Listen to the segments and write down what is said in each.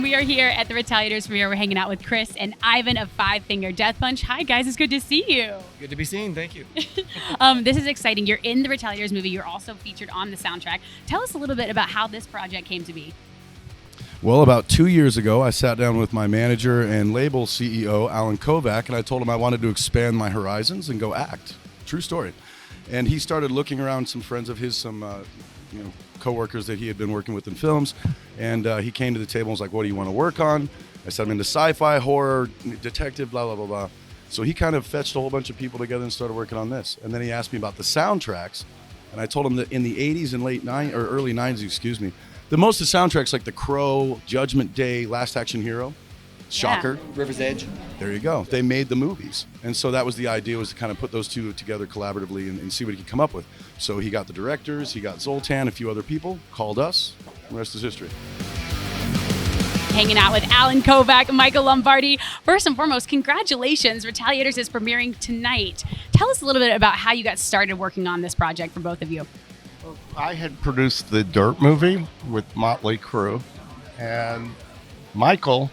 We are here at the Retaliators premiere. We're hanging out with Chris and Ivan of Five Finger Death Punch. Hi, guys. It's good to see you. Good to be seen. Thank you. This is exciting. You're in the Retaliators movie. You're also featured on the soundtrack. Tell us a little bit about how this project came to be. Well, about 2 years ago, I sat down with my manager and label CEO, Alan Kovac, and I told him I wanted to expand my horizons and go act. True story. And he started looking around some friends of his, some coworkers that he had been working with in films, and he came to the table and was like, what do you want to work on? I said, I'm into sci-fi, horror, detective, blah, blah, blah, blah. So he kind of fetched a whole bunch of people together and started working on this. And then he asked me about the soundtracks, and I told him that in the 80s and early 90s, the most of the soundtracks like The Crow, Judgment Day, Last Action Hero, shocker. Yeah. River's Edge. There you go. They made the movies. And so that was the idea, was to kind of put those two together collaboratively and see what he could come up with. So he got the directors, he got Zoltan, a few other people, called us, and the rest is history. Hanging out with Alan Kovac, Michael Lombardi. First and foremost, congratulations. Retaliators is premiering tonight. Tell us a little bit about how you got started working on this project for both of you. I had produced the Dirt movie with Motley Crue, and Michael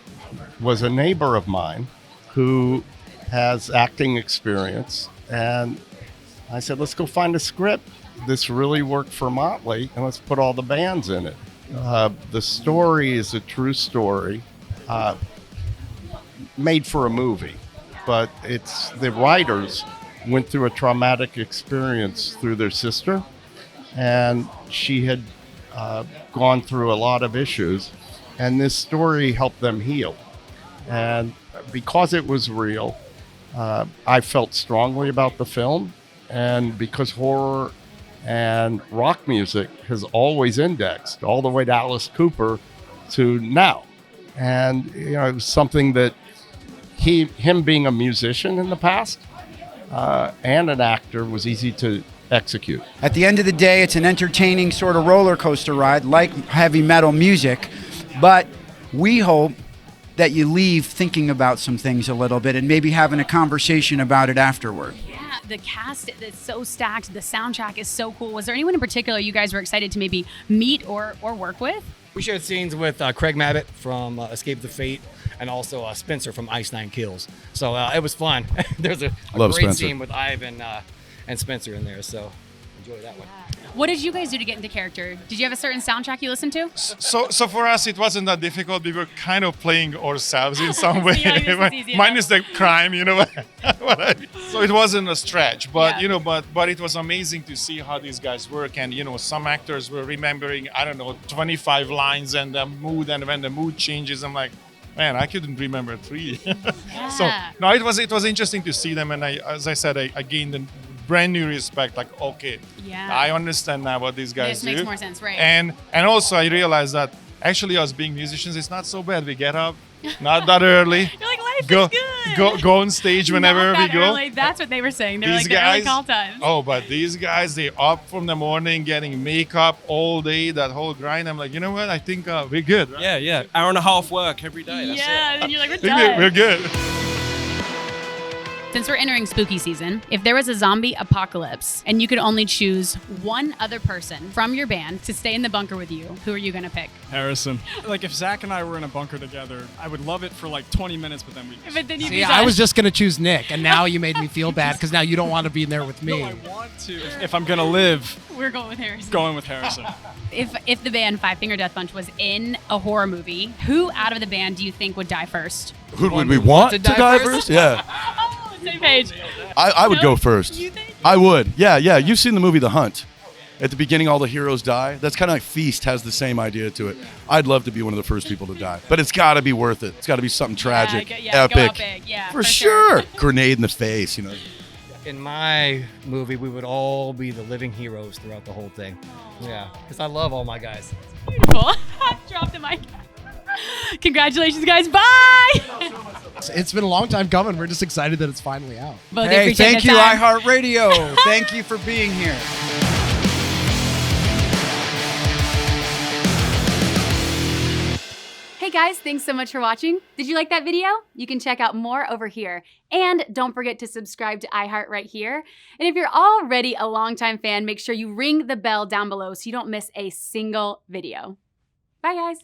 was a neighbor of mine who has acting experience, and I said, let's go find a script. This really worked for Motley, and let's put all the bands in it. The story is a true story, made for a movie, but it's the writers went through a traumatic experience through their sister, and she had gone through a lot of issues, and this story helped them heal. And because it was real, I felt strongly about the film, and because horror and rock music has always indexed all the way to Alice Cooper to now. And it was something that him being a musician in the past and an actor was easy to execute. At the end of the day, it's an entertaining sort of roller coaster ride like heavy metal music, but we hope that you leave thinking about some things a little bit and maybe having a conversation about it afterward. Yeah, the cast is so stacked. The soundtrack is so cool. Was there anyone in particular you guys were excited to maybe meet or work with? We shared scenes with Craig Mabbitt from Escape the Fate, and also Spencer from Ice Nine Kills. So it was fun. There's a Love great Spencer. scene with Ivan and Spencer in there, so enjoy that one. What did you guys do to get into character? Did you have a certain soundtrack you listened to? So for us, it wasn't that difficult. We were kind of playing ourselves in some way. So you're like, this is easy Minus the crime, So it wasn't a stretch, but Yeah. but it was amazing to see how these guys work. And some actors were remembering 25 lines and the mood, and when the mood changes, I'm like, man, I couldn't remember 3. Yeah. So no, it was interesting to see them, and as I said, I gained a brand new respect. Like, okay, Yeah. I understand now what these guys This do. makes more sense, right? And also I realized that actually us being musicians, it's not so bad. We get up, not that early. You're like, life Go, is good. go on stage whenever Not we that go. early. That's what they were saying. They're These like the early guys- call times. Oh, but these guys, they up from the morning, getting makeup all day, that whole grind. I'm like, you know what? I think we're good. Right? Yeah. Hour and a half work every day. That's Yeah, it. and then you're like, we're I think done. we're good. Since we're entering spooky season, if there was a zombie apocalypse and you could only choose one other person from your band to stay in the bunker with you, who are you going to pick? Harrison. Like, if Zach and I were in a bunker together, I would love it for like 20 minutes, but then we But then you'd be See, done. I was just going to choose Nick, and now you made me feel bad because now you don't want to be in there with me. No, I want to. If I'm going to live, We're going with Harrison. going with Harrison. If the band Five Finger Death Punch was in a horror movie, who out of the band do you think would die first? Who would we want to die first? Yeah. Oh, same page. I would No? go first. You think? I would. Yeah. You've seen the movie The Hunt. At the beginning, all the heroes die. That's kind of like Feast has the same idea to it. I'd love to be one of the first people to die. But it's got to be worth it. It's got to be something tragic, Yeah, go epic. out big. Yeah, for sure. Grenade in the face, In my movie, we would all be the living heroes throughout the whole thing. Yeah, because I love all my guys. Beautiful. Drop the mic. Congratulations, guys. Bye. It's been a long time coming. We're just excited that it's finally out. Both Hey, appreciate thank the you, time. iHeartRadio. Thank you for being here. Hey guys, thanks so much for watching. Did you like that video? You can check out more over here. And don't forget to subscribe to iHeart right here. And if you're already a longtime fan, make sure you ring the bell down below so you don't miss a single video. Bye guys.